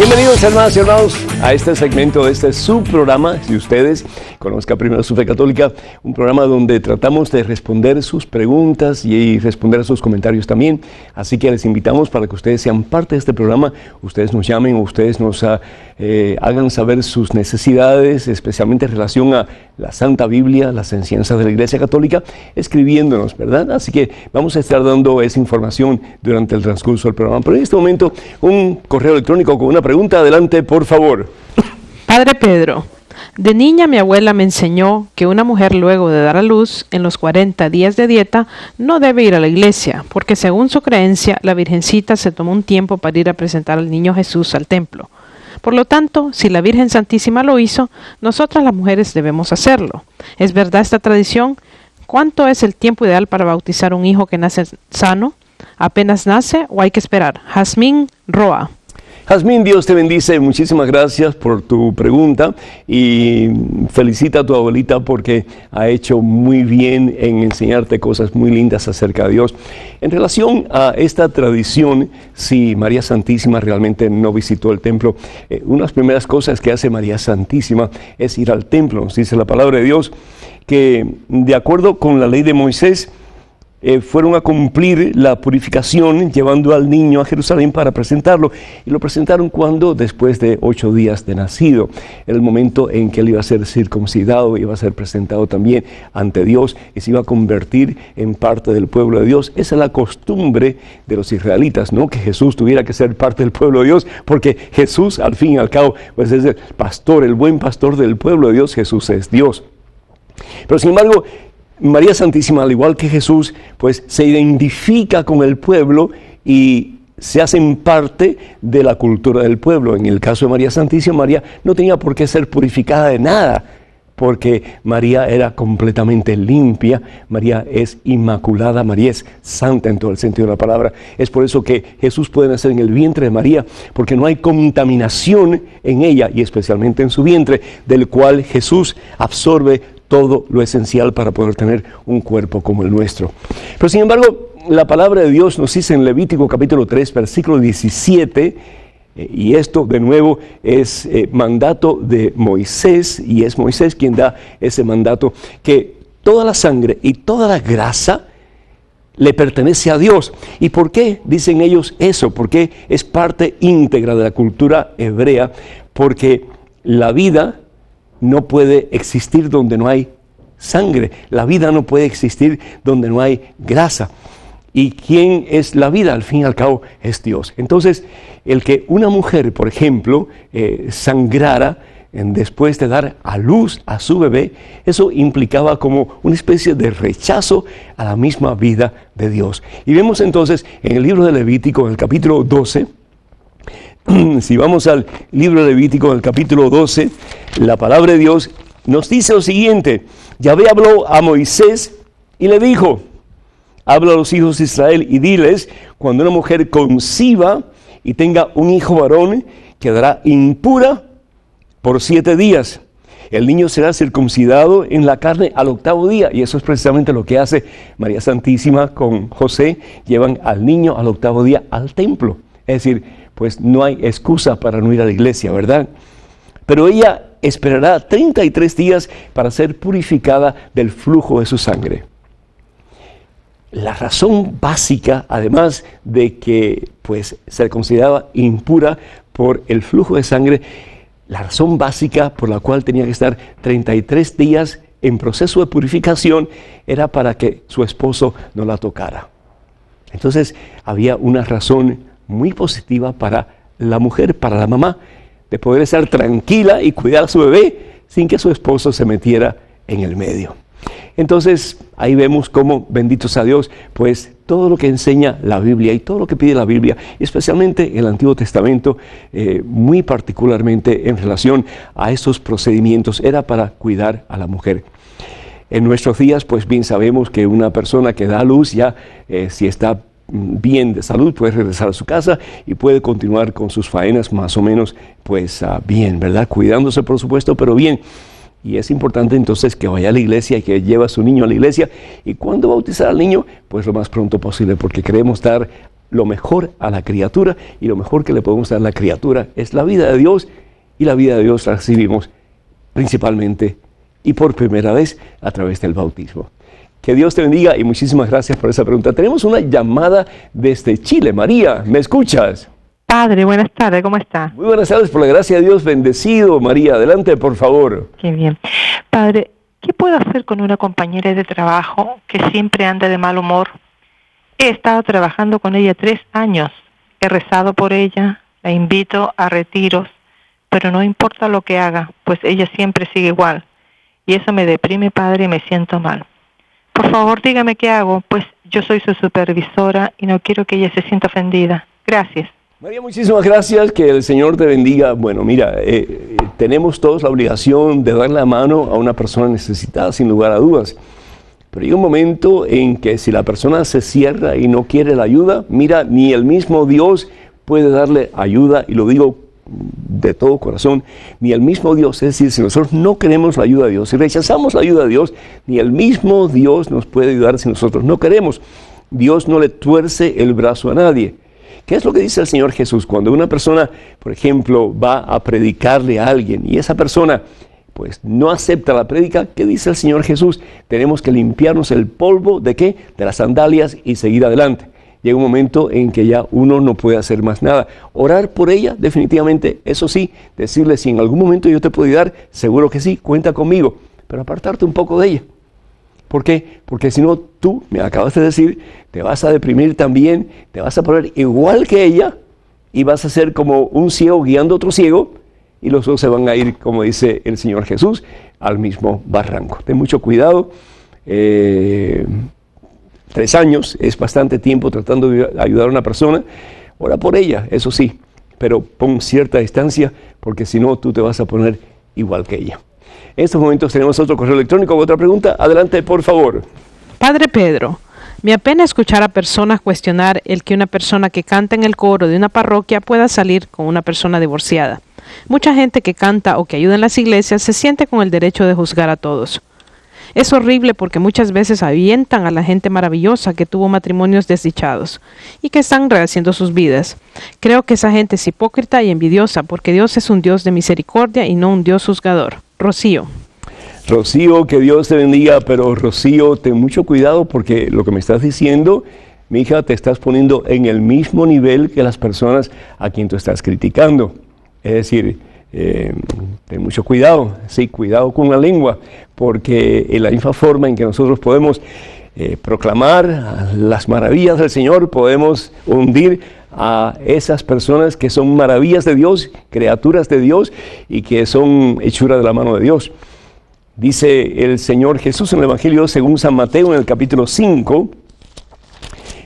Bienvenidos, hermanas y hermanos, a este segmento de este subprograma. Si ustedes conozcan primero su fe católica, un programa donde tratamos de responder sus preguntas y responder a sus comentarios también. Así que les invitamos para que ustedes sean parte de este programa. Ustedes nos llamen o ustedes nos hagan saber sus necesidades, especialmente en relación a la Santa Biblia, las enseñanzas de la Iglesia Católica, escribiéndonos, ¿verdad? Así que vamos a estar dando esa información durante el transcurso del programa. Pero en este momento, un correo electrónico con una pregunta. Adelante, por favor. Padre Pedro, de niña mi abuela me enseñó que una mujer luego de dar a luz, en los 40 días de dieta, no debe ir a la iglesia, porque según su creencia, la Virgencita se tomó un tiempo para ir a presentar al niño Jesús al templo. Por lo tanto, si la Virgen Santísima lo hizo, nosotras las mujeres debemos hacerlo. ¿Es verdad esta tradición? ¿Cuánto es el tiempo ideal para bautizar un hijo que nace sano? ¿Apenas nace o hay que esperar? Jazmín Roa. Jazmín, Dios te bendice. Muchísimas gracias por tu pregunta y felicita a tu abuelita porque ha hecho muy bien en enseñarte cosas muy lindas acerca de Dios. En relación a esta tradición, si María Santísima realmente no visitó el templo, una de las primeras cosas que hace María Santísima es ir al templo. Nos dice la palabra de Dios que de acuerdo con la ley de Moisés, fueron a cumplir la purificación llevando al niño a Jerusalén para presentarlo. Y lo presentaron cuando, después de 8 días de nacido, el momento en que él iba a ser circuncidado, iba a ser presentado también ante Dios y se iba a convertir en parte del pueblo de Dios. Esa es la costumbre de los israelitas, ¿no? Que Jesús tuviera que ser parte del pueblo de Dios, porque Jesús, al fin y al cabo, pues es el pastor, el buen pastor del pueblo de Dios. Jesús es Dios. Pero sin embargo, María Santísima, al igual que Jesús, pues se identifica con el pueblo y se hacen parte de la cultura del pueblo. En el caso de María Santísima, María no tenía por qué ser purificada de nada, porque María era completamente limpia, María es inmaculada, María es santa en todo el sentido de la palabra. Es por eso que Jesús puede nacer en el vientre de María, porque no hay contaminación en ella y especialmente en su vientre, del cual Jesús absorbe todo lo esencial para poder tener un cuerpo como el nuestro. Pero sin embargo, la palabra de Dios nos dice en Levítico capítulo 3, versículo 17, y esto de nuevo es mandato de Moisés, y es Moisés quien da ese mandato, que toda la sangre y toda la grasa le pertenece a Dios. ¿Y por qué dicen ellos eso? Porque es parte íntegra de la cultura hebrea, porque la vida no puede existir donde no hay sangre. La vida no puede existir donde no hay grasa. ¿Y quién es la vida? Al fin y al cabo es Dios. Entonces, el que una mujer, por ejemplo, sangrara después de dar a luz a su bebé, eso implicaba como una especie de rechazo a la misma vida de Dios. Y vemos entonces en el libro de Levítico, en el capítulo 12, si vamos al libro de Levítico, en el capítulo 12, la palabra de Dios nos dice lo siguiente: Yahvé habló a Moisés y le dijo, habla a los hijos de Israel y diles, cuando una mujer conciba y tenga un hijo varón, quedará impura por 7 días. El niño será circuncidado en la carne al 8º día. Y eso es precisamente lo que hace María Santísima con José. Llevan al niño al 8º día al templo. Es decir, pues no hay excusa para no ir a la iglesia, ¿verdad? Pero ella esperará 33 días para ser purificada del flujo de su sangre. La razón básica, además de que pues se consideraba impura por el flujo de sangre, la razón básica por la cual tenía que estar 33 días en proceso de purificación era para que su esposo no la tocara. Entonces había una razón muy positiva para la mujer, para la mamá, de poder estar tranquila y cuidar a su bebé sin que su esposo se metiera en el medio. Entonces, ahí vemos cómo, benditos a Dios, pues todo lo que enseña la Biblia y todo lo que pide la Biblia, especialmente el Antiguo Testamento, muy particularmente en relación a estos procedimientos, era para cuidar a la mujer. En nuestros días, pues bien sabemos que una persona que da a luz ya, si está bien de salud, puede regresar a su casa y puede continuar con sus faenas más o menos, pues bien, ¿verdad? Cuidándose, por supuesto, pero bien. Y es importante entonces que vaya a la iglesia y que lleve a su niño a la iglesia. Y cuando bautizar al niño, pues lo más pronto posible, porque queremos dar lo mejor a la criatura, y lo mejor que le podemos dar a la criatura es la vida de Dios, y la vida de Dios la recibimos principalmente y por primera vez a través del bautismo. Que Dios te bendiga y muchísimas gracias por esa pregunta. Tenemos una llamada desde Chile. María, ¿me escuchas? Padre, buenas tardes, ¿cómo está? Muy buenas tardes, por la gracia de Dios, bendecido. María, adelante, por favor. Qué bien. Padre, ¿qué puedo hacer con una compañera de trabajo que siempre anda de mal humor? He estado trabajando con ella 3 años. He rezado por ella, la invito a retiros, pero no importa lo que haga, pues ella siempre sigue igual. Y eso me deprime, Padre, y me siento mal. Por favor, dígame qué hago, pues yo soy su supervisora y no quiero que ella se sienta ofendida. Gracias. María, muchísimas gracias, que el Señor te bendiga. Bueno, mira, tenemos todos la obligación de dar la mano a una persona necesitada, sin lugar a dudas. Pero llega un momento en que si la persona se cierra y no quiere la ayuda, mira, ni el mismo Dios puede darle ayuda, y lo digo de todo corazón, ni el mismo Dios, es decir, si nosotros no queremos la ayuda de Dios, si rechazamos la ayuda de Dios, ni el mismo Dios nos puede ayudar si nosotros no queremos. Dios no le tuerce el brazo a nadie. ¿Qué es lo que dice el Señor Jesús? Cuando una persona, por ejemplo, va a predicarle a alguien y esa persona pues no acepta la prédica, ¿qué dice el Señor Jesús? Tenemos que limpiarnos el polvo, ¿de qué? De las sandalias, y seguir adelante. Llega un momento en que ya uno no puede hacer más nada. Orar por ella, definitivamente, eso sí, decirle si en algún momento yo te puedo ayudar, seguro que sí, cuenta conmigo, pero apartarte un poco de ella. ¿Por qué? Porque si no, tú, me acabas de decir, te vas a deprimir también, te vas a poner igual que ella y vas a ser como un ciego guiando a otro ciego, y los dos se van a ir, como dice el Señor Jesús, al mismo barranco. Ten mucho cuidado. 3 años es bastante tiempo tratando de ayudar a una persona. Ora por ella, eso sí, pero pon cierta distancia, porque si no, tú te vas a poner igual que ella. En estos momentos tenemos otro correo electrónico, otra pregunta. Adelante, por favor. Padre Pedro, me apena escuchar a personas cuestionar el que una persona que canta en el coro de una parroquia pueda salir con una persona divorciada. Mucha gente que canta o que ayuda en las iglesias se siente con el derecho de juzgar a todos. Es horrible porque muchas veces avientan a la gente maravillosa que tuvo matrimonios desdichados y que están rehaciendo sus vidas. Creo que esa gente es hipócrita y envidiosa porque Dios es un Dios de misericordia y no un Dios juzgador. Rocío. Rocío, que Dios te bendiga, pero Rocío, ten mucho cuidado porque lo que me estás diciendo, mi hija, te estás poniendo en el mismo nivel que las personas a quien tú estás criticando. Es decir, ten mucho cuidado, sí, cuidado con la lengua, porque en la misma forma en que nosotros podemos proclamar las maravillas del Señor, podemos hundir a esas personas que son maravillas de Dios, criaturas de Dios y que son hechura de la mano de Dios. Dice el Señor Jesús en el Evangelio según San Mateo en el capítulo 5,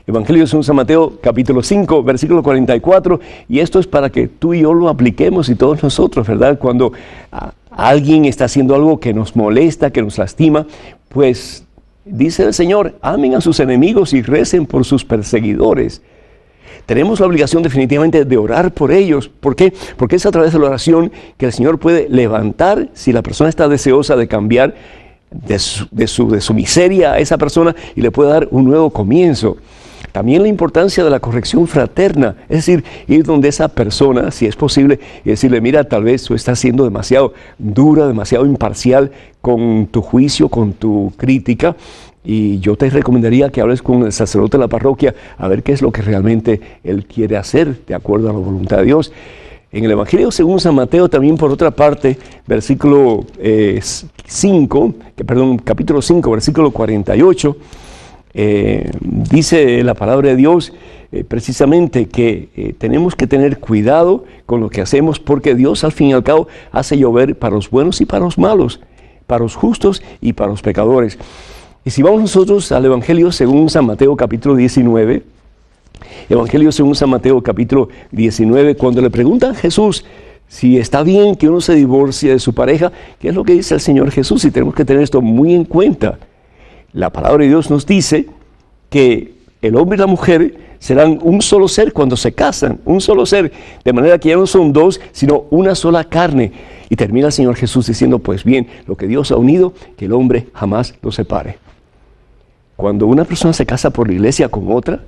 Evangelio según San Mateo, capítulo 5, versículo 44, y esto es para que tú y yo lo apliquemos y todos nosotros, ¿verdad? Cuando alguien está haciendo algo que nos molesta, que nos lastima, pues dice el Señor, amen a sus enemigos y recen por sus perseguidores. Tenemos la obligación definitivamente de orar por ellos. ¿Por qué? Porque es a través de la oración que el Señor puede levantar, si la persona está deseosa de cambiar de su miseria a esa persona, y le puede dar un nuevo comienzo. También la importancia de la corrección fraterna, es decir, ir donde esa persona, si es posible, y decirle, mira, tal vez tú estás siendo demasiado dura, demasiado imparcial con tu juicio, con tu crítica, y yo te recomendaría que hables con el sacerdote de la parroquia a ver qué es lo que realmente él quiere hacer, de acuerdo a la voluntad de Dios. En el Evangelio según San Mateo, también por otra parte, capítulo 5, versículo 48, dice la palabra de Dios precisamente que tenemos que tener cuidado con lo que hacemos, porque Dios al fin y al cabo hace llover para los buenos y para los malos, para los justos y para los pecadores. Y si vamos nosotros al Evangelio según San Mateo capítulo 19, Evangelio según San Mateo capítulo 19, cuando le preguntan a Jesús si está bien que uno se divorcie de su pareja, ¿qué es lo que dice el Señor Jesús? Y tenemos que tener esto muy en cuenta. La palabra de Dios nos dice que el hombre y la mujer serán un solo ser cuando se casan, un solo ser, de manera que ya no son dos, sino una sola carne. Y termina el Señor Jesús diciendo, pues bien, lo que Dios ha unido, que el hombre jamás lo separe. Cuando una persona se casa por la iglesia con otra,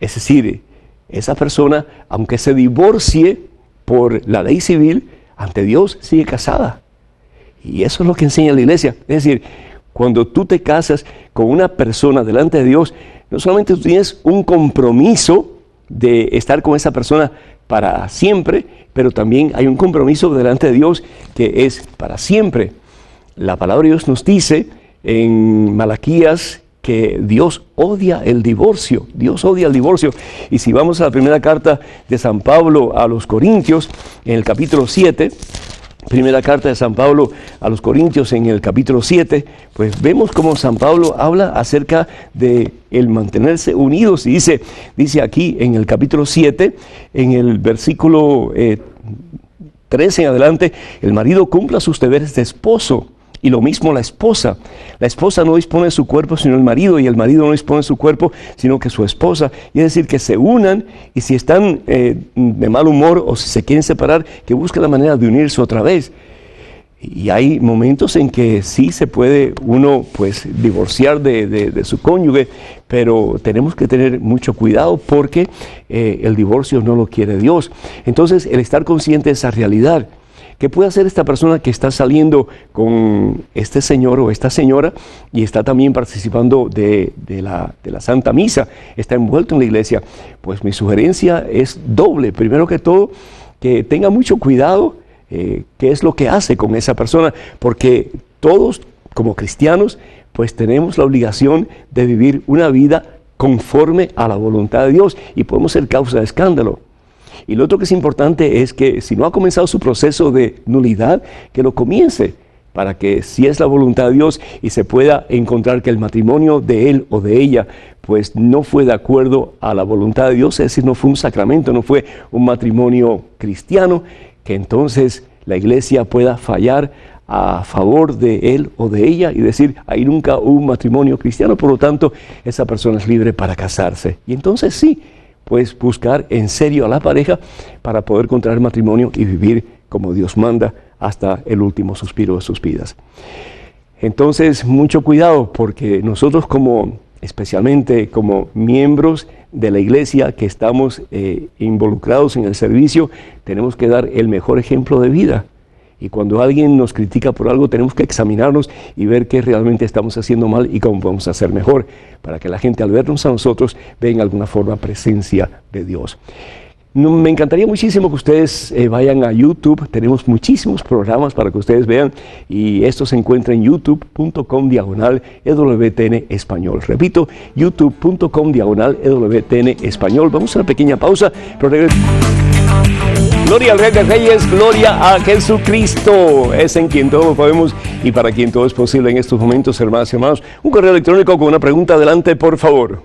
es decir, esa persona, aunque se divorcie por la ley civil, ante Dios sigue casada. Y eso es lo que enseña la iglesia. Es decir, cuando tú te casas con una persona delante de Dios, no solamente tú tienes un compromiso de estar con esa persona para siempre, pero también hay un compromiso delante de Dios que es para siempre. La palabra de Dios nos dice en Malaquías que Dios odia el divorcio. Dios odia el divorcio. Y si vamos a la primera carta de San Pablo a los Corintios, en el capítulo 7, primera carta de San Pablo a los Corintios en el capítulo 7, pues vemos cómo San Pablo habla acerca de el mantenerse unidos. Y dice aquí en el capítulo 7, en el versículo 13 en adelante, el marido cumpla sus deberes de esposo. Y lo mismo la esposa. La esposa no dispone de su cuerpo sino el marido, y el marido no dispone de su cuerpo sino que su esposa. Y es decir, que se unan, y si están de mal humor o si se quieren separar, que busquen la manera de unirse otra vez. Y hay momentos en que sí se puede uno pues divorciar de su cónyuge, pero tenemos que tener mucho cuidado porque el divorcio no lo quiere Dios. Entonces, el estar consciente de esa realidad. ¿Qué puede hacer esta persona que está saliendo con este señor o esta señora y está también participando de la Santa Misa, está envuelto en la iglesia? Pues mi sugerencia es doble. Primero que todo, que tenga mucho cuidado qué es lo que hace con esa persona, porque todos como cristianos pues tenemos la obligación de vivir una vida conforme a la voluntad de Dios y podemos ser causa de escándalo. Y lo otro que es importante es que si no ha comenzado su proceso de nulidad, que lo comience, para que si es la voluntad de Dios y se pueda encontrar que el matrimonio de él o de ella pues no fue de acuerdo a la voluntad de Dios, es decir, no fue un sacramento, no fue un matrimonio cristiano, que entonces la iglesia pueda fallar a favor de él o de ella y decir, ahí nunca hubo un matrimonio cristiano, por lo tanto esa persona es libre para casarse. Y entonces sí, pues buscar en serio a la pareja para poder contraer matrimonio y vivir como Dios manda hasta el último suspiro de sus vidas. Entonces, mucho cuidado, porque nosotros especialmente como miembros de la iglesia que estamos involucrados en el servicio, tenemos que dar el mejor ejemplo de vida. Y cuando alguien nos critica por algo, tenemos que examinarnos y ver qué realmente estamos haciendo mal y cómo podemos hacer mejor, para que la gente al vernos a nosotros vea en alguna forma presencia de Dios. Me encantaría muchísimo que ustedes vayan a YouTube. Tenemos muchísimos programas para que ustedes vean, y esto se encuentra en youtube.com/EWTN Español. Repito, youtube.com/EWTN Español. Vamos a una pequeña pausa, pero gloria al Rey de Reyes, gloria a Jesucristo, es en quien todo podemos y para quien todo es posible en estos momentos, hermanas y hermanos. Un correo electrónico con una pregunta, adelante, por favor.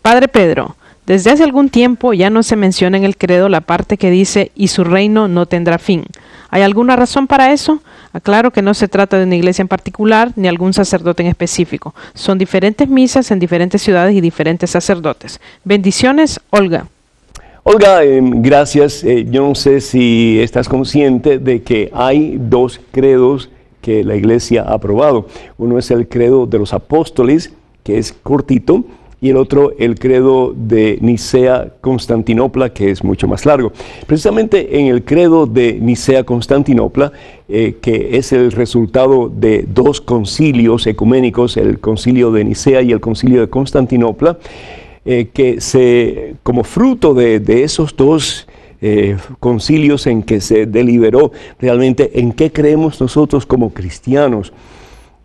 Padre Pedro, desde hace algún tiempo ya no se menciona en el credo la parte que dice, y su reino no tendrá fin. ¿Hay alguna razón para eso? Aclaro que no se trata de una iglesia en particular, ni algún sacerdote en específico. Son diferentes misas en diferentes ciudades y diferentes sacerdotes. Bendiciones, Olga. Olga, gracias. Yo no sé si estás consciente de que hay dos credos que la iglesia ha aprobado. Uno es el credo de los apóstoles, que es cortito, y el otro, el credo de Nicea-Constantinopla, que es mucho más largo. Precisamente en el credo de Nicea-Constantinopla, que es el resultado de dos concilios ecuménicos, el concilio de Nicea y el concilio de Constantinopla, que como fruto de esos dos concilios en que se deliberó realmente en qué creemos nosotros como cristianos.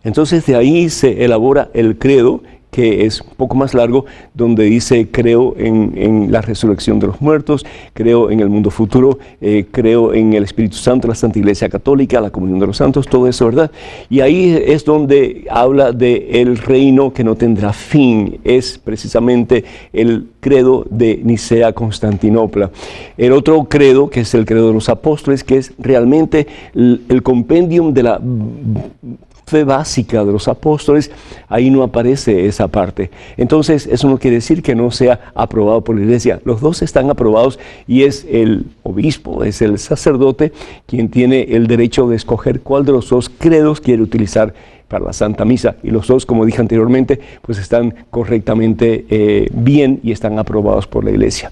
Entonces de ahí se elabora el credo, que es un poco más largo, donde dice, creo en la resurrección de los muertos, creo en el mundo futuro, creo en el Espíritu Santo, la Santa Iglesia Católica, la comunión de los santos, todo eso, ¿verdad? Y ahí es donde habla del reino que no tendrá fin, es precisamente el credo de Nicea-Constantinopla. El otro credo, que es el credo de los apóstoles, que es realmente el compendium de la fe básica de los apóstoles, ahí no aparece esa parte. Entonces, eso no quiere decir que no sea aprobado por la iglesia. Los dos están aprobados y es el obispo, es el sacerdote quien tiene el derecho de escoger cuál de los dos credos quiere utilizar para la Santa Misa. Y los dos, como dije anteriormente, pues están correctamente bien y están aprobados por la Iglesia.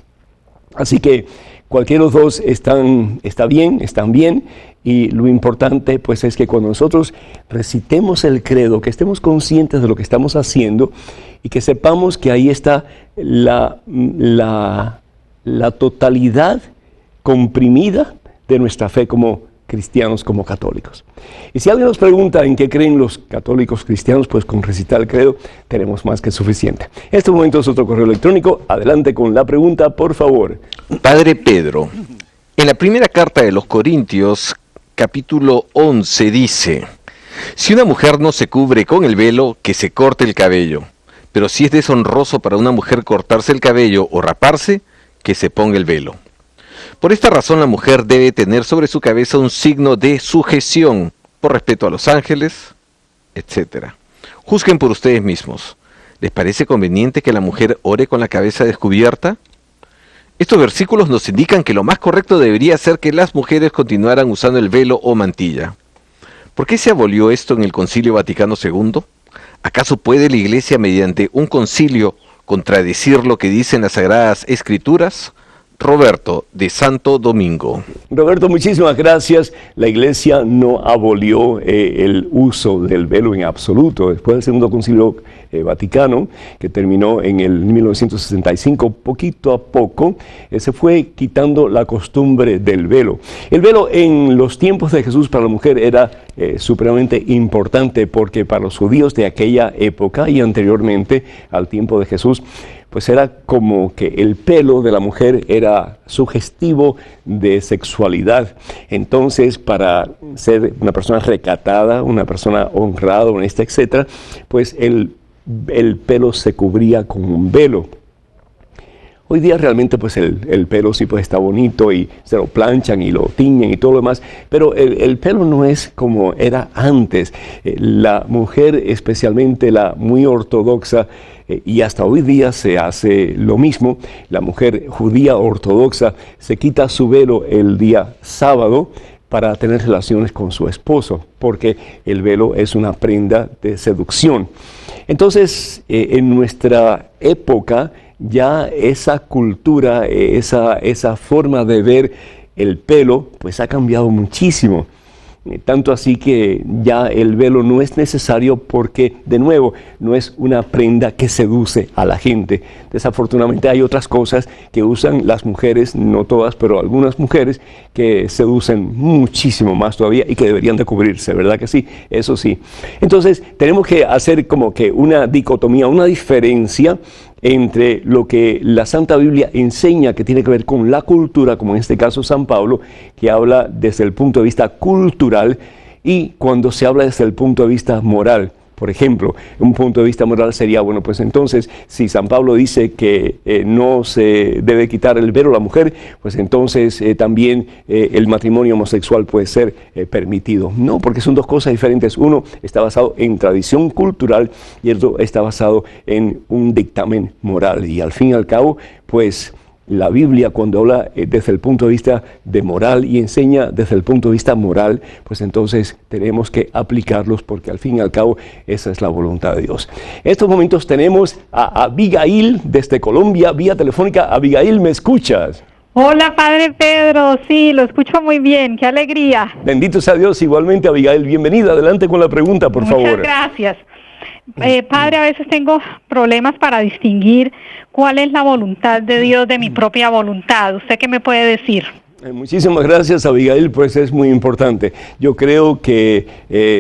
Así que cualquiera de los dos están bien, y lo importante pues es que cuando nosotros recitemos el credo, que estemos conscientes de lo que estamos haciendo y que sepamos que ahí está la totalidad comprimida de nuestra fe como cristianos, como católicos. Y si alguien nos pregunta en qué creen los católicos cristianos, pues con recitar el credo tenemos más que suficiente. En este momento es otro correo electrónico. Adelante con la pregunta, por favor. Padre Pedro, en la primera carta de los Corintios, capítulo 11, dice: si una mujer no se cubre con el velo, que se corte el cabello. Pero si es deshonroso para una mujer cortarse el cabello o raparse, que se ponga el velo. Por esta razón la mujer debe tener sobre su cabeza un signo de sujeción, por respeto a los ángeles, etc. Juzguen por ustedes mismos. ¿Les parece conveniente que la mujer ore con la cabeza descubierta? Estos versículos nos indican que lo más correcto debería ser que las mujeres continuaran usando el velo o mantilla. ¿Por qué se abolió esto en el Concilio Vaticano II? ¿Acaso puede la Iglesia, mediante un concilio, contradecir lo que dicen las Sagradas Escrituras? Roberto, de Santo Domingo. Roberto, muchísimas gracias. La Iglesia no abolió el uso del velo en absoluto. Después del Segundo Concilio Vaticano, que terminó en el 1965, poquito a poco, se fue quitando la costumbre del velo. El velo en los tiempos de Jesús para la mujer era supremamente importante, porque para los judíos de aquella época y anteriormente al tiempo de Jesús, pues era como que el pelo de la mujer era sugestivo de sexualidad. Entonces, para ser una persona recatada, una persona honrada, honesta, etc., pues el pelo se cubría con un velo. Hoy día realmente pues el pelo sí pues está bonito y se lo planchan y lo tiñen y todo lo demás, pero el pelo no es como era antes. La mujer, especialmente la muy ortodoxa, y hasta hoy día se hace lo mismo, la mujer judía ortodoxa se quita su velo el día sábado para tener relaciones con su esposo, porque el velo es una prenda de seducción. Entonces, en nuestra época, ya esa cultura, esa forma de ver el pelo, pues ha cambiado muchísimo. Tanto así que ya el velo no es necesario porque, de nuevo, no es una prenda que seduce a la gente. Desafortunadamente hay otras cosas que usan las mujeres, no todas, pero algunas mujeres, que seducen muchísimo más todavía y que deberían de cubrirse, ¿verdad que sí? Eso sí. Entonces, tenemos que hacer como que una dicotomía, una diferencia entre lo que la Santa Biblia enseña, que tiene que ver con la cultura, como en este caso San Pablo, que habla desde el punto de vista cultural, y cuando se habla desde el punto de vista moral. Por ejemplo, un punto de vista moral sería, bueno, pues entonces, si San Pablo dice que no se debe quitar el velo a la mujer, pues entonces también el matrimonio homosexual puede ser permitido. No, porque son dos cosas diferentes. Uno está basado en tradición cultural y el otro está basado en un dictamen moral. Y al fin y al cabo, pues la Biblia, cuando habla desde el punto de vista de moral y enseña desde el punto de vista moral, pues entonces tenemos que aplicarlos, porque al fin y al cabo esa es la voluntad de Dios. En estos momentos tenemos a Abigail desde Colombia, vía telefónica. Abigail, ¿me escuchas? Hola, Padre Pedro, sí, lo escucho muy bien, qué alegría. Bendito sea Dios. Igualmente, Abigail, bienvenida. Adelante con la pregunta, por favor. Muchas gracias. Padre, a veces tengo problemas para distinguir cuál es la voluntad de Dios de mi propia voluntad. ¿Usted qué me puede decir? Muchísimas gracias, Abigail, pues es muy importante. Yo creo que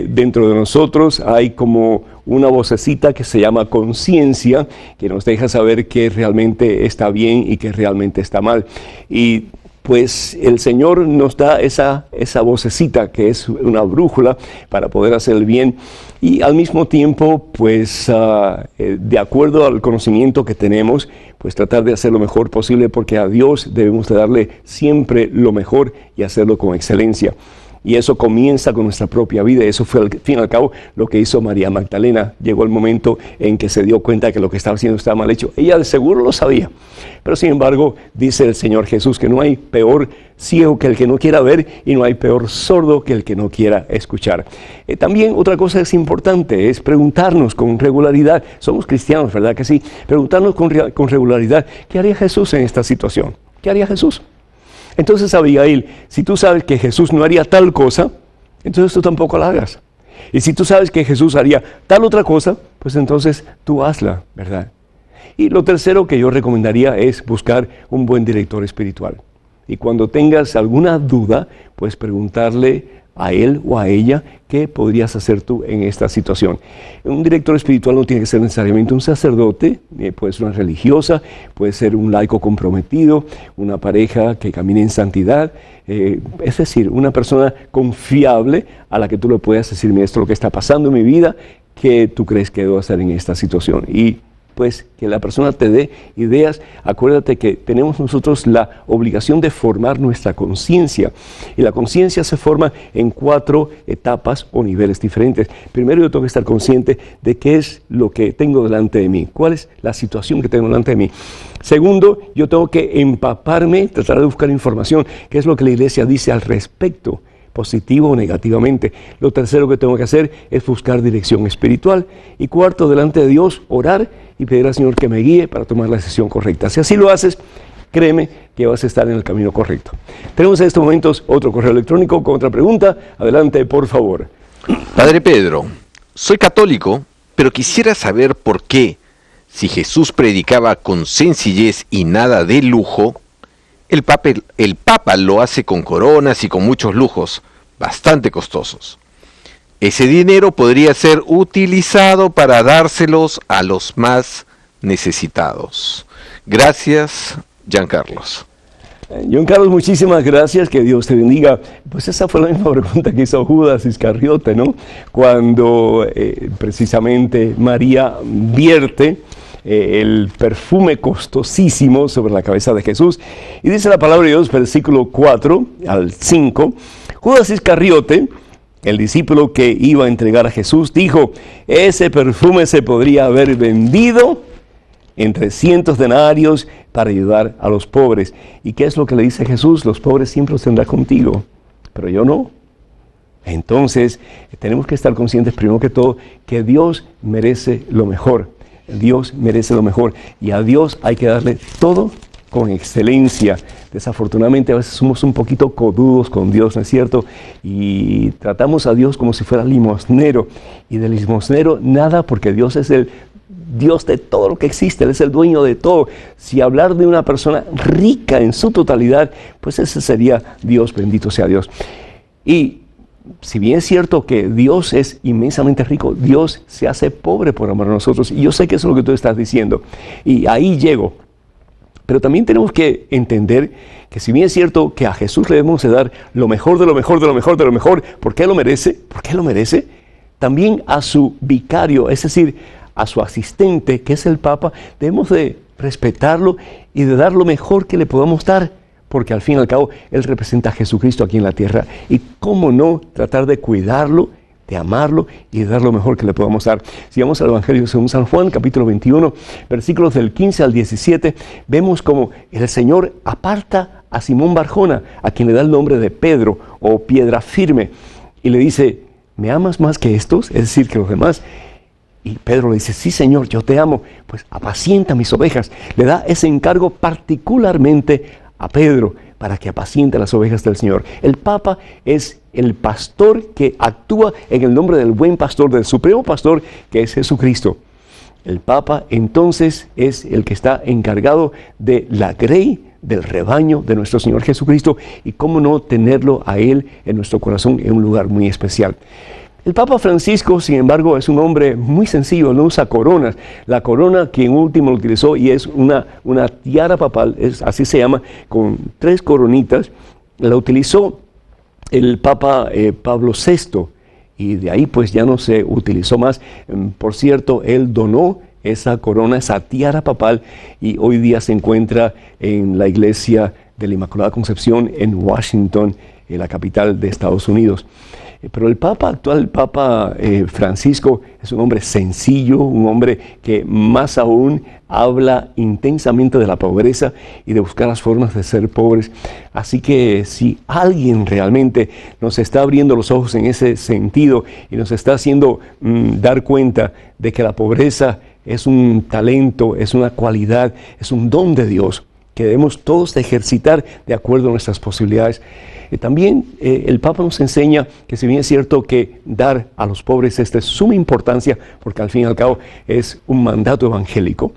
dentro de nosotros hay como una vocecita que se llama conciencia, que nos deja saber qué realmente está bien y qué realmente está mal. Y pues el Señor nos da esa vocecita que es una brújula para poder hacer el bien, y al mismo tiempo, pues de acuerdo al conocimiento que tenemos, pues tratar de hacer lo mejor posible, porque a Dios debemos de darle siempre lo mejor y hacerlo con excelencia. Y eso comienza con nuestra propia vida. Eso fue al fin y al cabo lo que hizo María Magdalena. Llegó el momento en que se dio cuenta de que lo que estaba haciendo estaba mal hecho. Ella de seguro lo sabía. Pero sin embargo, dice el Señor Jesús que no hay peor ciego que el que no quiera ver y no hay peor sordo que el que no quiera escuchar. También otra cosa es importante, es preguntarnos con regularidad. Somos cristianos, ¿verdad que sí? Preguntarnos con regularidad, ¿qué haría Jesús en esta situación? ¿Qué haría Jesús? Entonces, Abigail, si tú sabes que Jesús no haría tal cosa, entonces tú tampoco la hagas. Y si tú sabes que Jesús haría tal otra cosa, pues entonces tú hazla, ¿verdad? Y lo tercero que yo recomendaría es buscar un buen director espiritual. Y cuando tengas alguna duda, pues preguntarle a él o a ella qué podrías hacer tú en esta situación. Un director espiritual no tiene que ser necesariamente un sacerdote, puede ser una religiosa, puede ser un laico comprometido, una pareja que camine en santidad, es decir, una persona confiable a la que tú le puedas decir, mira, esto es lo que está pasando en mi vida, ¿qué tú crees que debo hacer en esta situación? Y pues que la persona te dé ideas. Acuérdate que tenemos nosotros la obligación de formar nuestra conciencia, y la conciencia se forma en 4 etapas o niveles diferentes. Primero, yo tengo que estar consciente de qué es lo que tengo delante de mí, cuál es la situación que tengo delante de mí. Segundo, yo tengo que empaparme, tratar de buscar información, qué es lo que la iglesia dice al respecto, positivo o negativamente. Lo tercero que tengo que hacer es buscar dirección espiritual. Y cuarto, delante de Dios, orar y pedir al Señor que me guíe para tomar la decisión correcta. Si así lo haces, créeme que vas a estar en el camino correcto. Tenemos en estos momentos otro correo electrónico con otra pregunta. Adelante, por favor. Padre Pedro, soy católico, pero quisiera saber por qué, si Jesús predicaba con sencillez y nada de lujo, el Papa lo hace con coronas y con muchos lujos, bastante costosos. Ese dinero podría ser utilizado para dárselos a los más necesitados. Gracias, Giancarlos. Giancarlos, muchísimas gracias, que Dios te bendiga. Pues esa fue la misma pregunta que hizo Judas Iscariote, ¿no? Cuando precisamente María vierte el perfume costosísimo sobre la cabeza de Jesús. Y dice la palabra de Dios, versículo 4 al 5, Judas Iscariote, el discípulo que iba a entregar a Jesús, dijo, ese perfume se podría haber vendido en 300 denarios para ayudar a los pobres. ¿Y qué es lo que le dice Jesús? Los pobres siempre los tendrá contigo, pero yo no. Entonces, tenemos que estar conscientes, primero que todo, que Dios merece lo mejor. Dios merece lo mejor y a Dios hay que darle todo con excelencia. Desafortunadamente a veces somos un poquito codudos con Dios, ¿no es cierto? Y tratamos a Dios como si fuera limosnero, y del limosnero nada, porque Dios es el Dios de todo lo que existe, Él es el dueño de todo. Si hablar de una persona rica en su totalidad, pues ese sería Dios, bendito sea Dios. Y si bien es cierto que Dios es inmensamente rico, Dios se hace pobre por amor a nosotros. Y yo sé que eso es lo que tú estás diciendo. Y ahí llego. Pero también tenemos que entender que si bien es cierto que a Jesús le debemos de dar lo mejor de lo mejor de lo mejor de lo mejor, porque Él lo merece, también a su vicario, es decir, a su asistente, que es el Papa, debemos de respetarlo y de dar lo mejor que le podamos dar, porque al fin y al cabo Él representa a Jesucristo aquí en la tierra. Y cómo no tratar de cuidarlo, de amarlo y de dar lo mejor que le podamos dar. Si vamos al Evangelio según San Juan, capítulo 21, versículos del 15 al 17, vemos como el Señor aparta a Simón Barjona, a quien le da el nombre de Pedro o piedra firme, y le dice, ¿me amas más que estos? Es decir, que los demás. Y Pedro le dice, sí Señor, yo te amo, pues apacienta mis ovejas. Le da ese encargo particularmente a Pedro, para que apaciente las ovejas del Señor. El Papa es el pastor que actúa en el nombre del buen pastor, del supremo pastor, que es Jesucristo. El Papa entonces es el que está encargado de la grey, del rebaño de nuestro Señor Jesucristo, y cómo no tenerlo a Él en nuestro corazón en un lugar muy especial. El Papa Francisco, sin embargo, es un hombre muy sencillo, no usa coronas. La corona que en último lo utilizó, y es una tiara papal, así se llama, con 3 coronitas, la utilizó el Papa Pablo VI, y de ahí pues ya no se utilizó más. Por cierto, él donó esa corona, esa tiara papal, y hoy día se encuentra en la iglesia de la Inmaculada Concepción en Washington, en la capital de Estados Unidos. Pero el Papa actual, el Papa Francisco, es un hombre sencillo, un hombre que más aún habla intensamente de la pobreza y de buscar las formas de ser pobres. Así que si alguien realmente nos está abriendo los ojos en ese sentido y nos está haciendo dar cuenta de que la pobreza es un talento, es una cualidad, es un don de Dios, que debemos todos ejercitar de acuerdo a nuestras posibilidades. También el Papa nos enseña que si bien es cierto que dar a los pobres es de suma importancia, porque al fin y al cabo es un mandato evangélico,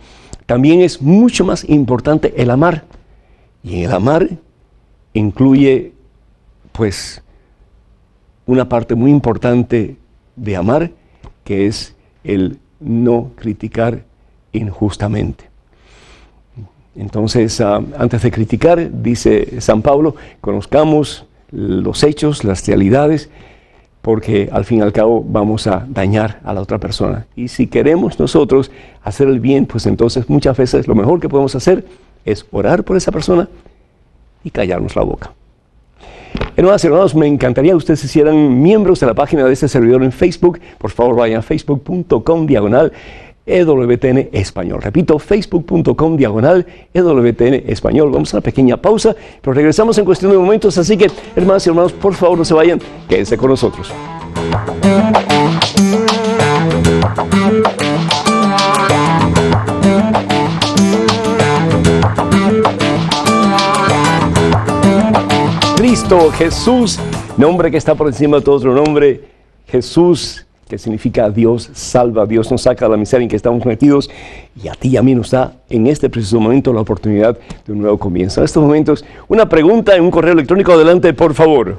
también es mucho más importante el amar. Y el amar incluye, pues, una parte muy importante de amar, que es el no criticar injustamente. Entonces, antes de criticar, dice San Pablo, conozcamos los hechos, las realidades, porque al fin y al cabo vamos a dañar a la otra persona. Y si queremos nosotros hacer el bien, pues entonces muchas veces lo mejor que podemos hacer es orar por esa persona y callarnos la boca. Hermanas y hermanos, me encantaría que ustedes se hicieran miembros de la página de este servidor en Facebook. Por favor, vayan a facebook.com/EWTN Español. Repito, facebook.com/EWTN Español. Vamos a una pequeña pausa, pero regresamos en cuestión de momentos. Así que, hermanas y hermanos, por favor, no se vayan, quédense con nosotros. Cristo, Jesús, nombre que está por encima de todo otro nombre. Jesús, que significa Dios salva, Dios nos saca de la miseria en que estamos metidos, y a ti y a mí nos da en este preciso momento la oportunidad de un nuevo comienzo. En estos momentos, una pregunta en un correo electrónico. Adelante, por favor.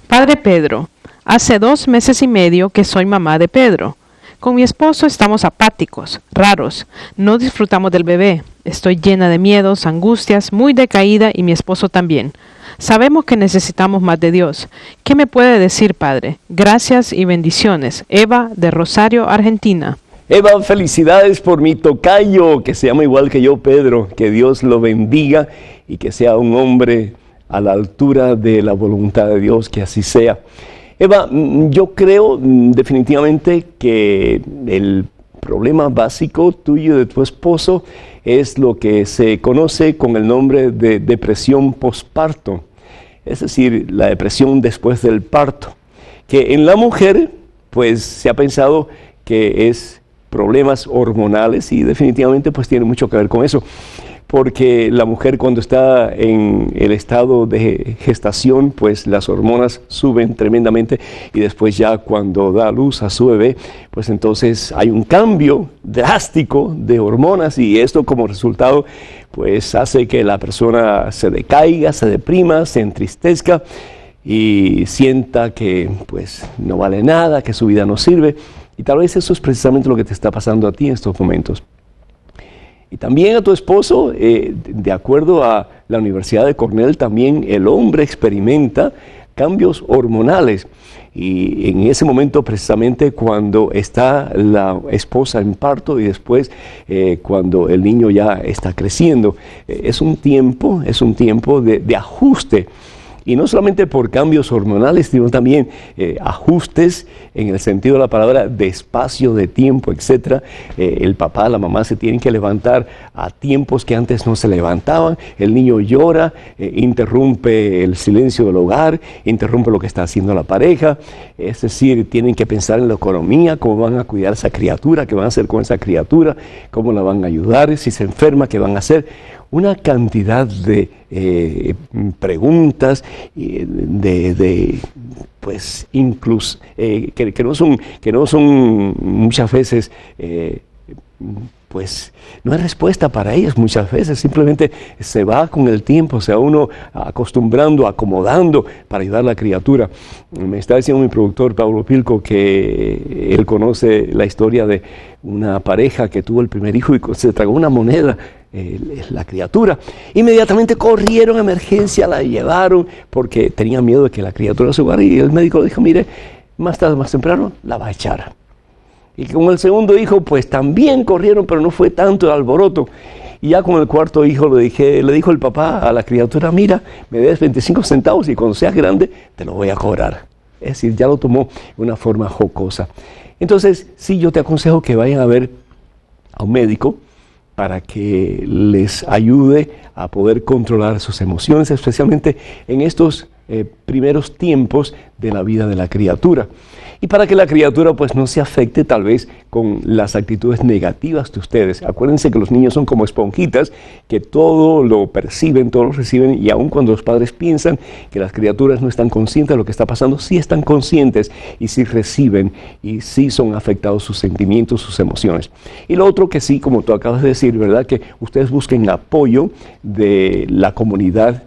Padre Pedro, hace 2 meses y medio que soy mamá de Pedro. Con mi esposo estamos apáticos, raros, no disfrutamos del bebé. Estoy llena de miedos, angustias, muy decaída, y mi esposo también. Sabemos que necesitamos más de Dios. ¿Qué me puede decir, Padre? Gracias y bendiciones. Eva, de Rosario, Argentina. Eva, felicidades por mi tocayo, que se llama igual que yo, Pedro. Que Dios lo bendiga y que sea un hombre a la altura de la voluntad de Dios, que así sea. Eva, yo creo definitivamente que el problema básico tuyo y de tu esposo es lo que se conoce con el nombre de depresión posparto, es decir, la depresión después del parto, que en la mujer pues se ha pensado que es problemas hormonales, y definitivamente pues tiene mucho que ver con eso, porque la mujer cuando está en el estado de gestación, pues las hormonas suben tremendamente, y después ya cuando da luz a su bebé, pues entonces hay un cambio drástico de hormonas, y esto como resultado pues hace que la persona se decaiga, se deprima, se entristezca y sienta que pues no vale nada, que su vida no sirve, y tal vez eso es precisamente lo que te está pasando a ti en estos momentos. Y también a tu esposo, de acuerdo a la Universidad de Cornell, también el hombre experimenta cambios hormonales. Y en ese momento, precisamente cuando está la esposa en parto y después cuando el niño ya está creciendo, es un tiempo de ajuste. Y no solamente por cambios hormonales, sino también ajustes en el sentido de la palabra, de espacio, de tiempo, etc. El papá, la mamá se tienen que levantar a tiempos que antes no se levantaban. El niño llora, interrumpe el silencio del hogar, interrumpe lo que está haciendo la pareja. Es decir, tienen que pensar en la economía, cómo van a cuidar a esa criatura, qué van a hacer con esa criatura, cómo la van a ayudar, si se enferma, qué van a hacer. Una cantidad de preguntas, pues incluso que no son muchas veces, pues no hay respuesta para ellas muchas veces. Simplemente se va con el tiempo, se va uno acostumbrando, acomodando para ayudar a la criatura. Me está diciendo mi productor Pablo Pilco que él conoce la historia de una pareja que tuvo el primer hijo y se tragó una moneda, la criatura. Inmediatamente corrieron a emergencia, la llevaron porque tenían miedo de que la criatura se ahogara, y el médico le dijo, mire, más tarde, más temprano, la va a echar. Y con el segundo hijo, pues también corrieron, pero no fue tanto el alboroto. Y ya con el cuarto hijo le dijo el papá a la criatura, mira, me des 25 centavos y cuando seas grande te lo voy a cobrar. Es decir, ya lo tomó de una forma jocosa. Entonces, sí, yo te aconsejo que vayan a ver a un médico para que les ayude a poder controlar sus emociones, especialmente en estos primeros tiempos de la vida de la criatura. Y para que la criatura pues no se afecte tal vez con las actitudes negativas de ustedes. Acuérdense que los niños son como esponjitas, que todo lo perciben, todo lo reciben, y aun cuando los padres piensan que las criaturas no están conscientes de lo que está pasando, sí están conscientes y sí reciben y sí son afectados sus sentimientos, sus emociones. Y lo otro que sí, como tú acabas de decir, ¿verdad? Que ustedes busquen apoyo de la comunidad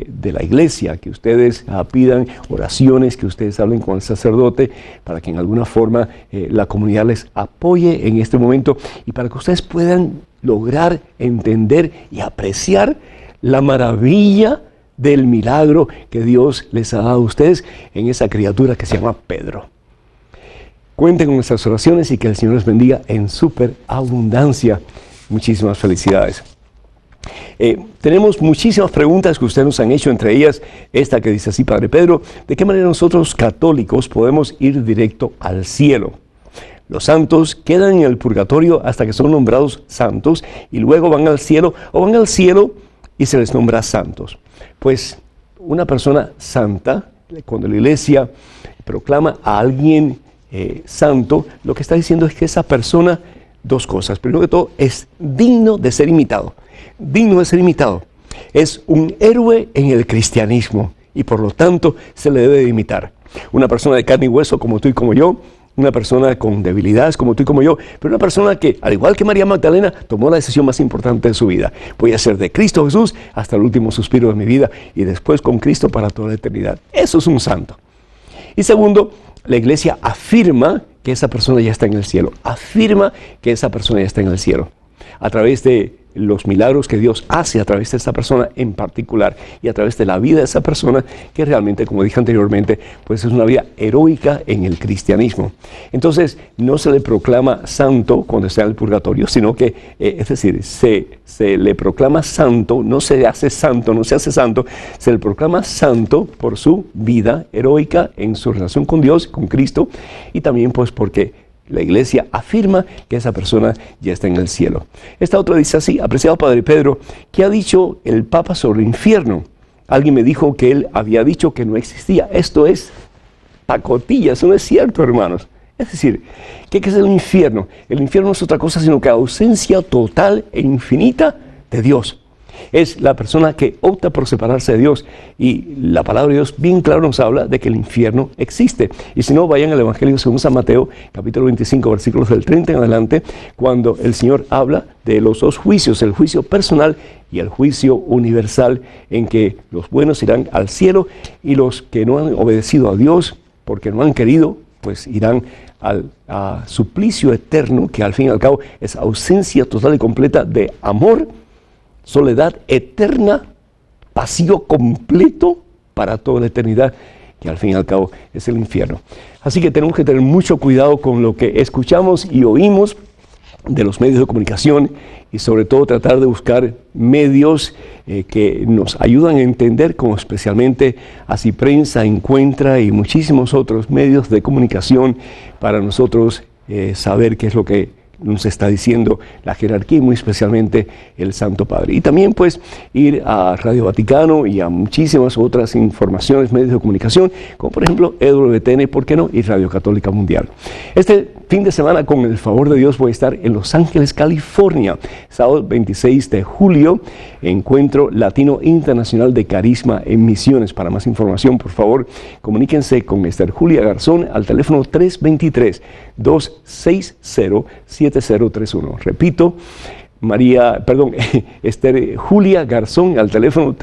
de la iglesia, que ustedes pidan oraciones, que ustedes hablen con el sacerdote para que en alguna forma la comunidad les apoye en este momento y para que ustedes puedan lograr entender y apreciar la maravilla del milagro que Dios les ha dado a ustedes en esa criatura que se llama Pedro. Cuenten con nuestras oraciones y que el Señor les bendiga en súper abundancia. Muchísimas felicidades. Tenemos muchísimas preguntas que ustedes nos han hecho, entre ellas esta que dice así: Padre Pedro, ¿de qué manera nosotros católicos podemos ir directo al cielo? Los santos quedan en el purgatorio hasta que son nombrados santos y luego van al cielo, o van al cielo y se les nombra santos. Pues una persona santa, cuando la iglesia proclama a alguien santo, lo que está diciendo es que esa persona, dos cosas. Primero que todo, es digno de ser imitado. Digno de ser imitado. Es un héroe en el cristianismo y por lo tanto se le debe de imitar. Una persona de carne y hueso como tú y como yo, una persona con debilidades como tú y como yo, pero una persona que, al igual que María Magdalena, tomó la decisión más importante de su vida. Voy a ser de Cristo Jesús hasta el último suspiro de mi vida y después con Cristo para toda la eternidad. Eso es un santo. Y segundo, la iglesia afirma que esa persona ya está en el cielo. Afirma que esa persona ya está en el cielo. A través de los milagros que Dios hace a través de esa persona en particular y a través de la vida de esa persona, que realmente, como dije anteriormente, pues es una vida heroica en el cristianismo. Entonces, no se le proclama santo cuando está en el purgatorio, sino que, es decir, se le proclama santo, no se hace santo, se le proclama santo por su vida heroica en su relación con Dios, con Cristo, y también pues porque la iglesia afirma que esa persona ya está en el cielo. Esta otra dice así: apreciado Padre Pedro, ¿qué ha dicho el Papa sobre el infierno? Alguien me dijo que él había dicho que no existía. Esto es pacotilla, eso no es cierto, hermanos. Es decir, ¿qué es el infierno? El infierno no es otra cosa sino que ausencia total e infinita de Dios. Es la persona que opta por separarse de Dios, y la palabra de Dios bien claro nos habla de que el infierno existe. Y si no, vayan al Evangelio según San Mateo, capítulo 25, versículos del 30 en adelante, cuando el Señor habla de los dos juicios, el juicio personal y el juicio universal, en que los buenos irán al cielo y los que no han obedecido a Dios porque no han querido, pues irán a suplicio eterno, que al fin y al cabo es ausencia total y completa de amor, soledad eterna, vacío completo para toda la eternidad, que al fin y al cabo es el infierno. Así que tenemos que tener mucho cuidado con lo que escuchamos y oímos de los medios de comunicación y sobre todo tratar de buscar medios que nos ayudan a entender, como especialmente Así Prensa, Encuentra y muchísimos otros medios de comunicación, para nosotros saber qué es lo que nos está diciendo la jerarquía y muy especialmente el Santo Padre. Y también pues ir a Radio Vaticano y a muchísimas otras informaciones, medios de comunicación, como por ejemplo EWTN, ¿por qué no? Y Radio Católica Mundial. Este fin de semana, con el favor de Dios, voy a estar en Los Ángeles, California, sábado 26 de julio, Encuentro Latino Internacional de Carisma en Misiones. Para más información, por favor, comuníquense con Esther Julia Garzón al teléfono 323-260-7031. Repito, Esther Julia Garzón al teléfono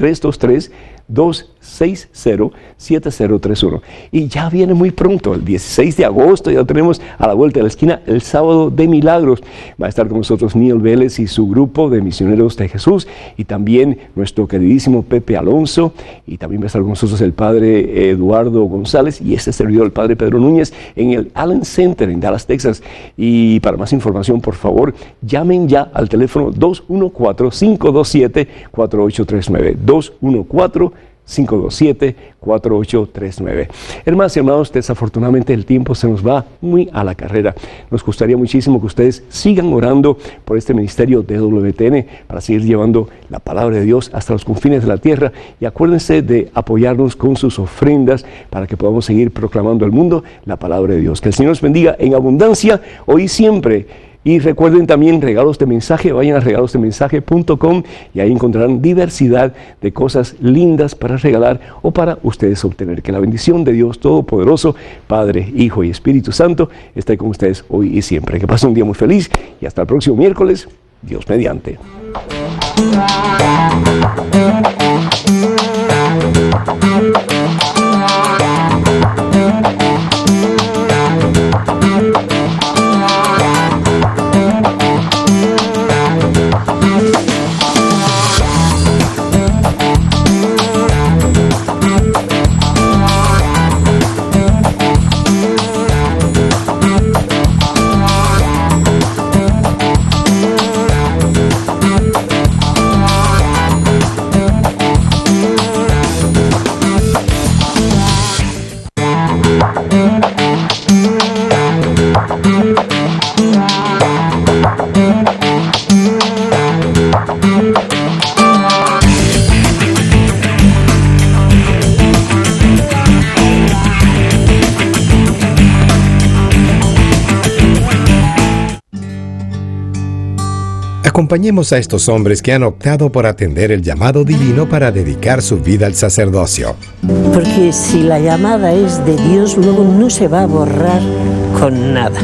260-7031. Y ya viene muy pronto, el 16 de agosto, ya tenemos a la vuelta de la esquina el sábado de milagros. Va a estar con nosotros Neil Vélez y su grupo de misioneros de Jesús, y también nuestro queridísimo Pepe Alonso, y también va a estar con nosotros el padre Eduardo González y este servidor, el padre Pedro Núñez, en el Allen Center en Dallas, Texas. Y para más información, por favor, llamen ya al teléfono 214-527-4839. 214-527-4839. Hermanas y hermanos, desafortunadamente el tiempo se nos va muy a la carrera. Nos gustaría muchísimo que ustedes sigan orando por este ministerio de WTN para seguir llevando la palabra de Dios hasta los confines de la tierra, y acuérdense de apoyarnos con sus ofrendas para que podamos seguir proclamando al mundo la palabra de Dios. Que el Señor nos bendiga en abundancia hoy y siempre. Y recuerden también regalos de mensaje, vayan a regalosdemensaje.com y ahí encontrarán diversidad de cosas lindas para regalar o para ustedes obtener. Que la bendición de Dios Todopoderoso, Padre, Hijo y Espíritu Santo, esté con ustedes hoy y siempre. Que pasen un día muy feliz y hasta el próximo miércoles, Dios mediante. Acompañemos a estos hombres que han optado por atender el llamado divino para dedicar su vida al sacerdocio. Porque si la llamada es de Dios, luego no se va a borrar con nada.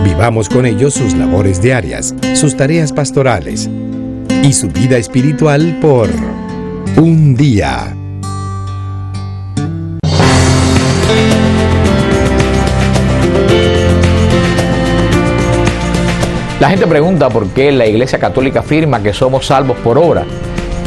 Vivamos con ellos sus labores diarias, sus tareas pastorales y su vida espiritual por un día. La gente pregunta por qué la Iglesia Católica afirma que somos salvos por obra.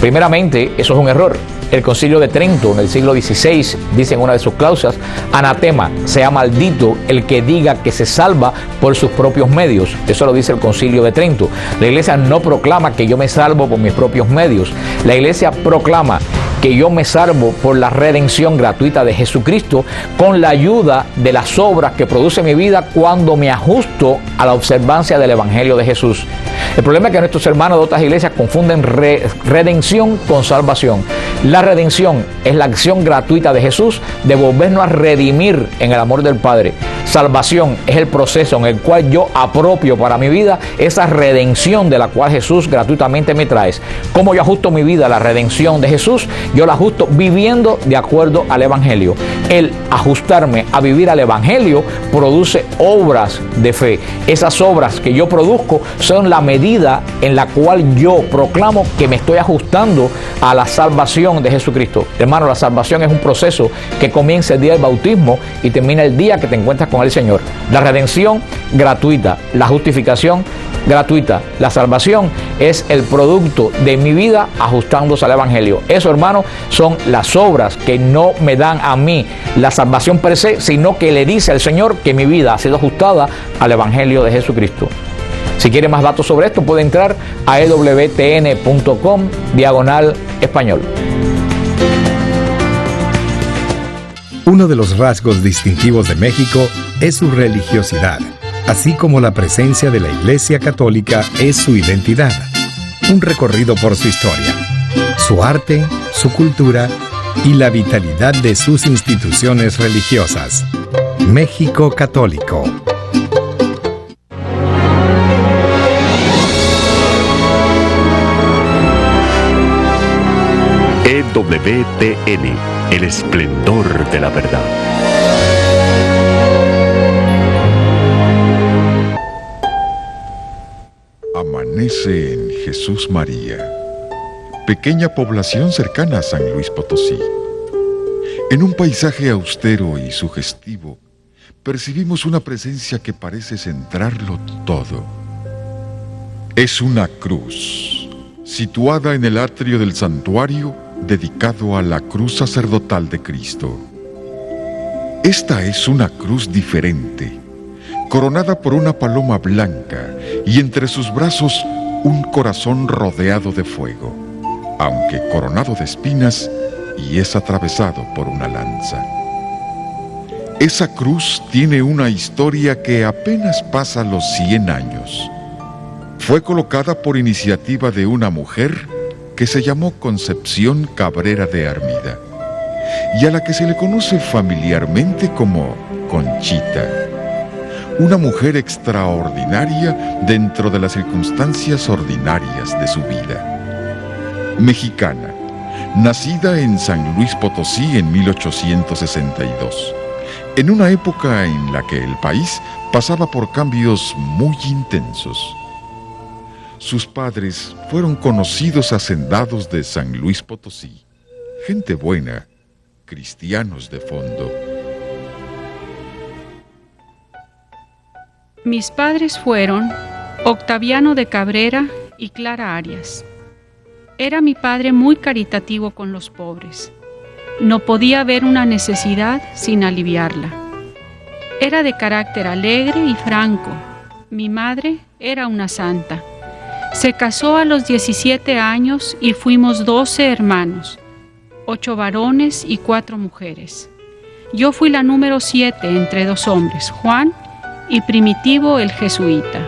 Primeramente, eso es un error. El Concilio de Trento, en el siglo XVI, dice en una de sus cláusulas: anatema, sea maldito el que diga que se salva por sus propios medios. Eso lo dice el Concilio de Trento. La Iglesia no proclama que yo me salvo por mis propios medios. La Iglesia proclama que yo me salvo por la redención gratuita de Jesucristo, con la ayuda de las obras que produce mi vida cuando me ajusto a la observancia del Evangelio de Jesús. El problema es que nuestros hermanos de otras iglesias confunden redención con salvación. La redención es la acción gratuita de Jesús de volvernos a redimir en el amor del Padre. Salvación es el proceso en el cual yo apropio para mi vida esa redención de la cual Jesús gratuitamente me trae. ¿Cómo yo ajusto mi vida a la redención de Jesús? Yo la ajusto viviendo de acuerdo al Evangelio. El ajustarme a vivir al Evangelio produce obras de fe. Esas obras que yo produzco son la medida en la cual yo proclamo que me estoy ajustando a la salvación de Jesucristo. Hermano, la salvación es un proceso que comienza el día del bautismo y termina el día que te encuentras con el Señor. La redención gratuita, la justificación gratuita, la salvación es el producto de mi vida ajustándose al Evangelio. Eso, hermano, son las obras que no me dan a mí la salvación per se, sino que le dice al Señor que mi vida ha sido ajustada al Evangelio de Jesucristo. Si quiere más datos sobre esto, puede entrar a ewtn.com/español. Uno de los rasgos distintivos de México es su religiosidad, así como la presencia de la Iglesia Católica es su identidad. Un recorrido por su historia, su arte, su cultura y la vitalidad de sus instituciones religiosas. México Católico. EWTN, el esplendor de la verdad. Amanece en Jesús María, pequeña población cercana a San Luis Potosí. En un paisaje austero y sugestivo, percibimos una presencia que parece centrarlo todo. Es una cruz, situada en el atrio del santuario dedicado a la cruz sacerdotal de Cristo. Esta es una cruz diferente, coronada por una paloma blanca y entre sus brazos un corazón rodeado de fuego, aunque coronado de espinas y es atravesado por una lanza. Esa cruz tiene una historia que apenas pasa los 100 años. Fue colocada por iniciativa de una mujer que se llamó Concepción Cabrera de Armida y a la que se le conoce familiarmente como Conchita. Una mujer extraordinaria dentro de las circunstancias ordinarias de su vida. Mexicana, nacida en San Luis Potosí en 1862, en una época en la que el país pasaba por cambios muy intensos. Sus padres fueron conocidos hacendados de San Luis Potosí, gente buena, cristianos de fondo. Mis padres fueron Octaviano de Cabrera y Clara Arias. Era mi padre muy caritativo con los pobres. No podía haber una necesidad sin aliviarla. Era de carácter alegre y franco. Mi madre era una santa. Se casó a los 17 años y fuimos 12 hermanos, 8 varones y 4 mujeres. Yo fui la número 7 entre 2 hombres, Juan y Primitivo el jesuita.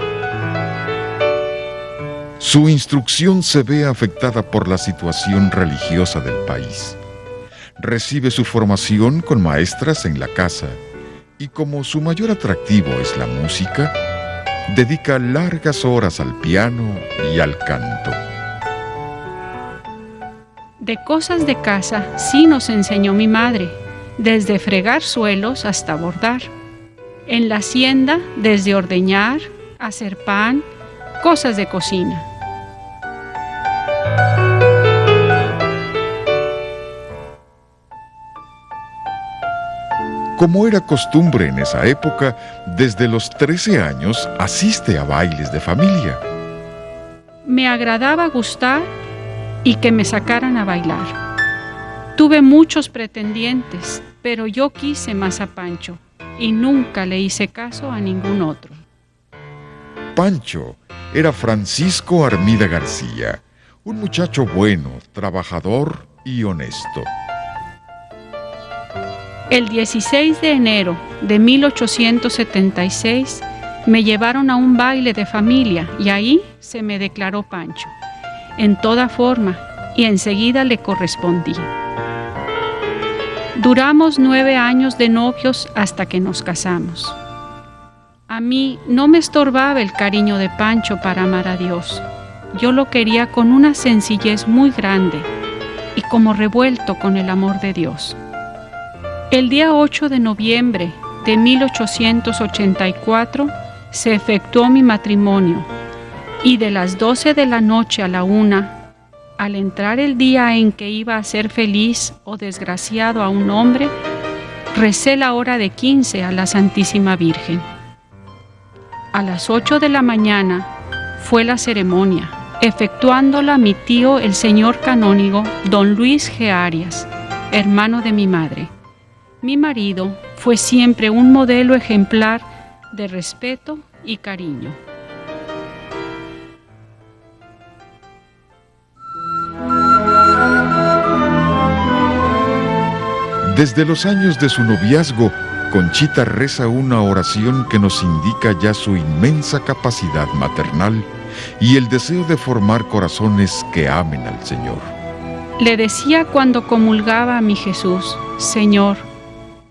Su instrucción se ve afectada por la situación religiosa del país. Recibe su formación con maestras en la casa y como su mayor atractivo es la música, dedica largas horas al piano y al canto. De cosas de casa sí nos enseñó mi madre, desde fregar suelos hasta bordar. En la hacienda, desde ordeñar, hacer pan, cosas de cocina. Como era costumbre en esa época, desde los 13 años asiste a bailes de familia. Me agradaba gustar y que me sacaran a bailar. Tuve muchos pretendientes, pero yo quise más a Pancho y nunca le hice caso a ningún otro. Pancho era Francisco Armida García, un muchacho bueno, trabajador y honesto. El 16 de enero de 1876 me llevaron a un baile de familia y ahí se me declaró Pancho, en toda forma, y enseguida le correspondí. Duramos 9 años de novios hasta que nos casamos. A mí no me estorbaba el cariño de Pancho para amar a Dios. Yo lo quería con una sencillez muy grande y como revuelto con el amor de Dios. El día 8 de noviembre de 1884 se efectuó mi matrimonio y de las 12 de la noche a la 1, al entrar el día en que iba a ser feliz o desgraciado a un hombre, recé la hora de 15 a la Santísima Virgen. A las 8 de la mañana fue la ceremonia, efectuándola mi tío el señor canónigo don Luis G. Arias, hermano de mi madre. Mi marido fue siempre un modelo ejemplar de respeto y cariño. Desde los años de su noviazgo, Conchita reza una oración que nos indica ya su inmensa capacidad maternal y el deseo de formar corazones que amen al Señor. Le decía cuando comulgaba a mi Jesús: Señor,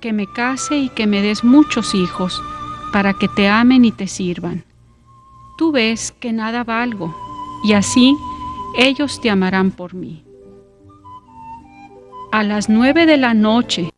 que me case y que me des muchos hijos, para que te amen y te sirvan. Tú ves que nada valgo, y así ellos te amarán por mí. A las 9 de la noche